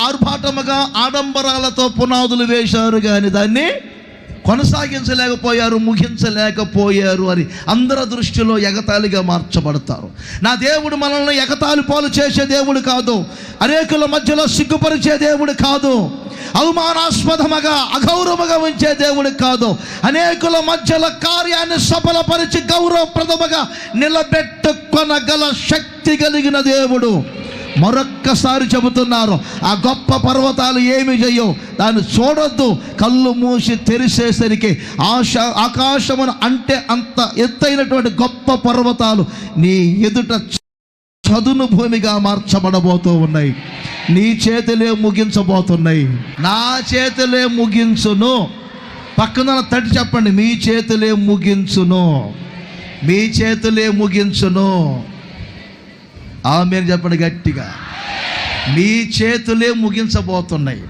ఆర్భాటముగా ఆడంబరాలతో పునాదులు వేశారు, కానీ దాన్ని కొనసాగించలేకపోయారు, ముగించలేకపోయారు అని అందరి దృష్టిలో ఎగతాళిగా మార్చబడతారు. నా దేవుడు మనల్ని ఎగతాళి పాలు చేసే దేవుడు కాదు, అనేకుల మధ్యలో సిగ్గుపరిచే దేవుడు కాదు, అవమానాస్పదముగా అగౌరవముగా ఉంచే దేవుడు కాదు. అనేకుల మధ్యలో కార్యాన్ని సఫలపరిచి గౌరవప్రదముగా నిలబెట్టుకొనగల శక్తి కలిగిన దేవుడు. మరొక్కసారి చెబుతున్నారు, ఆ గొప్ప పర్వతాలు ఏమి చేయవు, దాన్ని చూడొద్దు. కళ్ళు మూసి తెరిసేసరికి ఆకాశమును అంటే అంత ఎత్తైనటువంటి గొప్ప పర్వతాలు నీ ఎదుట చదును భూమిగా మార్చబడబోతూ ఉన్నాయి. నీ చేతులే ముగించబోతున్నాయి. నా చేతులే ముగించును. పక్కన తట్టి చెప్పండి, మీ చేతులే ముగించును, మీ చేతులే ముగించును. ఆమేన్ చెప్పండి గట్టిగా. మీ చేతులే ముగించబోతున్నాయి.